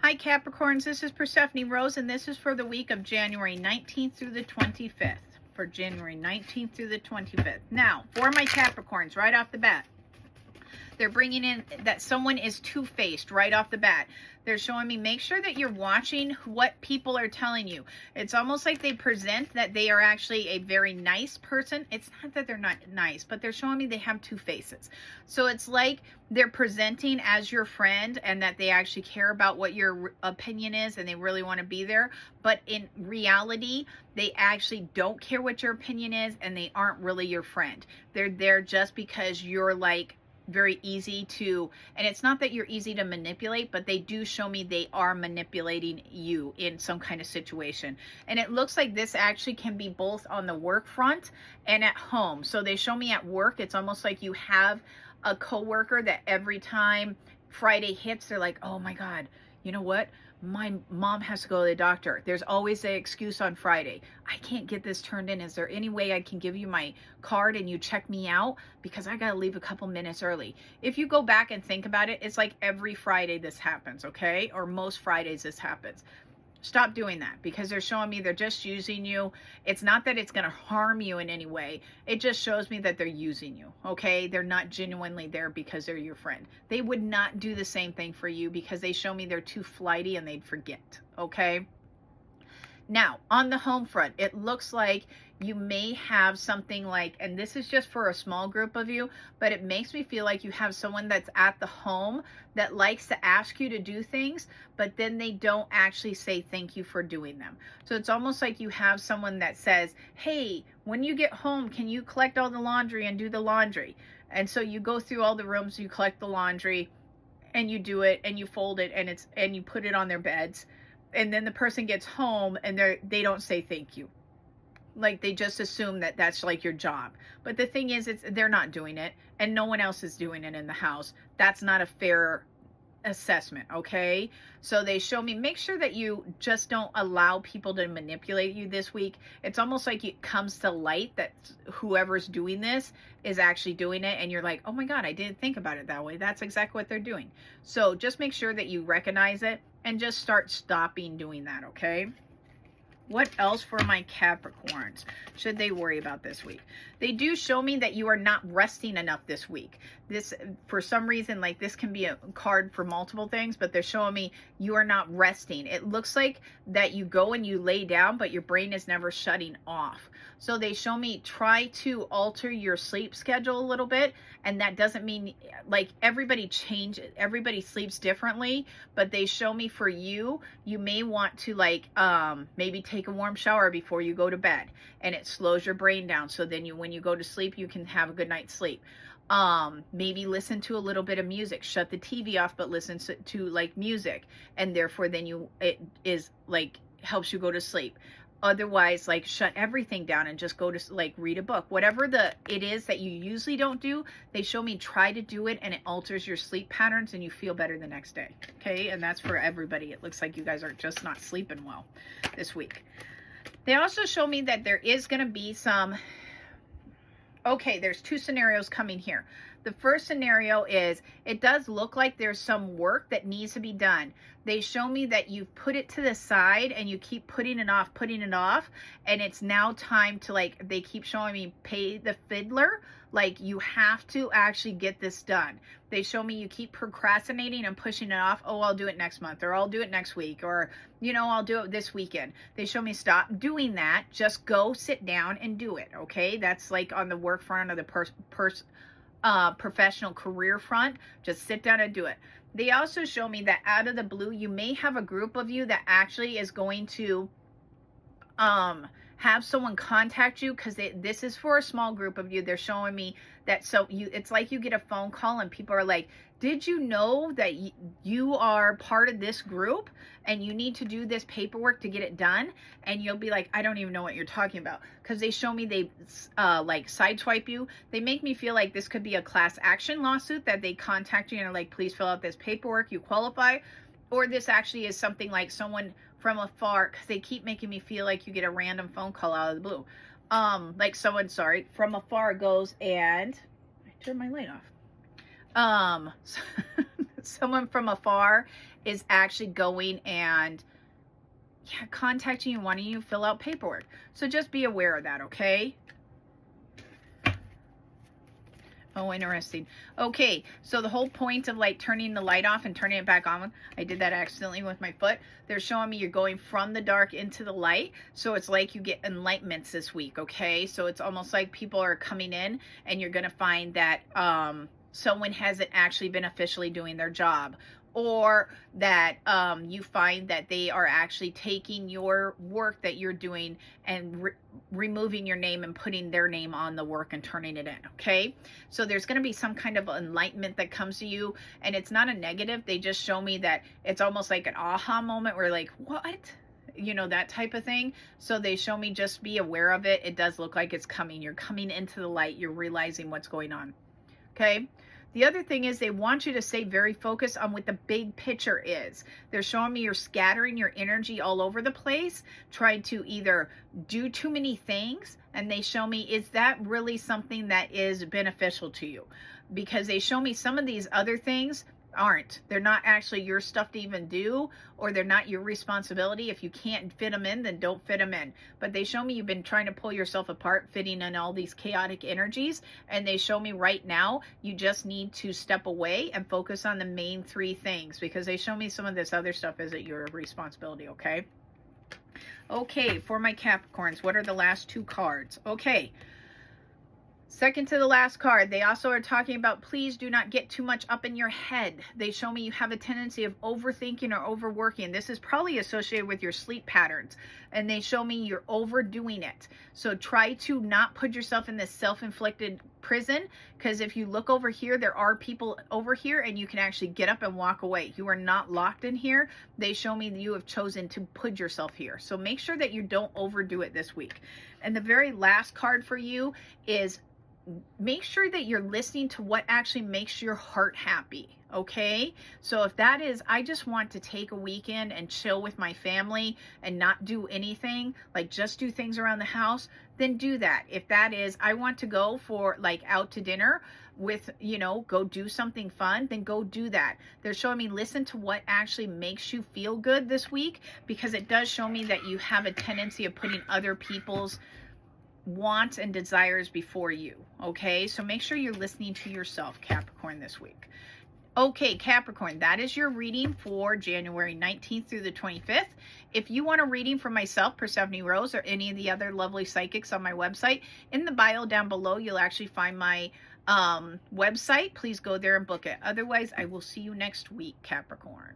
Hi Capricorns, this is Perstephane Rose, and this is for the week of January 19th through the 25th. For January 19th through the 25th. Now, for my Capricorns, right off the bat, they're bringing in that someone is two-faced right off the bat. They're showing me, make sure that you're watching what people are telling you. It's almost like they present that they are actually a very nice person. It's not that they're not nice, but they're showing me they have two faces. So it's like they're presenting as your friend and that they actually care about what your opinion is and they really want to be there. But in reality, they actually don't care what your opinion is and they aren't really your friend. They're there just because you're like very easy to, and it's not that you're easy to manipulate, but they do show me they are manipulating you in some kind of situation. And it looks like this actually can be both on the work front and at home. So they show me at work, it's almost like you have a coworker that every time Friday hits, they're like, oh my God, you know what? My mom has to go to the doctor. There's always an excuse on Friday. I can't get this turned in. Is there any way I can give you my card and you check me out? Because I got to leave a couple minutes early. If you go back and think about it, it's like every Friday this happens, okay? Or most Fridays this happens. Stop doing that because they're showing me they're just using you. It's not that it's going to harm you in any way. It just shows me that they're using you, okay? They're not genuinely there because they're your friend. They would not do the same thing for you because they show me they're too flighty and they'd forget, okay? Now, on the home front, it looks like you may have something like, and this is just for a small group of you, but it makes me feel like you have someone that's at the home that likes to ask you to do things, but then they don't actually say thank you for doing them. So it's almost like you have someone that says, hey, when you get home, can you collect all the laundry and do the laundry? And so you go through all the rooms, you collect the laundry, and you do it, and you fold it, and you put it on their beds. And then the person gets home and they don't say thank you. Like they just assume that that's like your job. But the thing is, they're not doing it and no one else is doing it in the house. That's not a fair assessment, okay? So they show me, make sure that you just don't allow people to manipulate you this week. It's almost like it comes to light that whoever's doing this is actually doing it and you're like, oh my God, I didn't think about it that way. That's exactly what they're doing. So just make sure that you recognize it and just start stopping doing that, okay? What else for my Capricorns should they worry about this week? They do show me that you are not resting enough this week. This, for some reason, like this can be a card for multiple things, but they're showing me you are not resting. It looks like that you go and you lay down, but your brain is never shutting off. So they show me try to alter your sleep schedule a little bit. And that doesn't mean like everybody sleeps differently, but they show me for you, you may want to like, maybe take a warm shower before you go to bed and it slows your brain down. So then when you go to sleep, you can have a good night's sleep. Maybe listen to a little bit of music, shut the TV off, but listen to like music. And therefore then it is like helps you go to sleep. Otherwise, like shut everything down and just go to like read a book. Whatever it is that you usually don't do, they show me try to do it and it alters your sleep patterns and you feel better the next day. Okay, and that's for everybody. It looks like you guys are just not sleeping well this week. They also show me that there is going to be some, okay, there's two scenarios coming here. The first scenario is it does look like there's some work that needs to be done. They show me that you've put it to the side and you keep putting it off, and it's now time to like, they keep showing me pay the fiddler. Like you have to actually get this done. They show me you keep procrastinating and pushing it off. Oh, I'll do it next month, or I'll do it next week, or, you know, I'll do it this weekend. They show me stop doing that. Just go sit down and do it. Okay. That's like on the work front of the professional career front. Just sit down and do it. They also show me that out of the blue, you may have a group of you that actually is going to have someone contact you because this is for a small group of you. They're showing me that it's like you get a phone call and people are like, did you know that you are part of this group and you need to do this paperwork to get it done? And you'll be like, I don't even know what you're talking about, because they show me they like sideswipe you. They make me feel like this could be a class action lawsuit that they contact you and are like, please fill out this paperwork, you qualify. Or this actually is something like someone from afar, because they keep making me feel like you get a random phone call out of the blue. Like someone, from afar goes and I turned my light off. Someone from afar is actually going and contacting you, wanting you to fill out paperwork. So just be aware of that, okay? Oh, interesting. Okay, so the whole point of like turning the light off and turning it back on, I did that accidentally with my foot. They're showing me you're going from the dark into the light. So it's like you get enlightenments this week, okay? So it's almost like people are coming in and you're going to find that someone hasn't actually been officially doing their job, or that you find that they are actually taking your work that you're doing and removing your name and putting their name on the work and turning it in, okay? So there's going to be some kind of enlightenment that comes to you, and it's not a negative. They just show me that it's almost like an aha moment where like, what? You know, that type of thing. So they show me just be aware of it. It does look like it's coming. You're coming into the light. You're realizing what's going on, okay? The other thing is they want you to stay very focused on what the big picture is. They're showing me you're scattering your energy all over the place, trying to either do too many things, and they show me, is that really something that is beneficial to you? Because they show me some of these other things aren't. They're not actually your stuff to even do, or they're not your responsibility. If you can't fit them in, then don't fit them in. But they show me you've been trying to pull yourself apart, fitting in all these chaotic energies, and they show me right now you just need to step away and focus on the main three things, because they show me some of this other stuff isn't your responsibility, okay? Okay, for my Capricorns, what are the last two cards? Okay. Second to the last card, they also are talking about please do not get too much up in your head. They show me you have a tendency of overthinking or overworking. This is probably associated with your sleep patterns. And they show me you're overdoing it. So try to not put yourself in this self-inflicted prison, because if you look over here, there are people over here and you can actually get up and walk away. You are not locked in here. They show me that you have chosen to put yourself here. So make sure that you don't overdo it this week. And the very last card for you is make sure that you're listening to what actually makes your heart happy, okay? So if that is, I just want to take a weekend and chill with my family and not do anything, like just do things around the house, then do that. If that is, I want to go for like out to dinner with, you know, go do something fun, then go do that. They're showing me listen to what actually makes you feel good this week, because it does show me that you have a tendency of putting other people's wants and desires before you, okay? So make sure you're listening to yourself, Capricorn, this week. Okay, Capricorn, that is your reading for January 19th through the 25th. If you want a reading for myself, Perstephane Rose, or any of the other lovely psychics on my website, in the bio down below, you'll actually find my website. Please go there and book it. Otherwise, I will see you next week, Capricorn.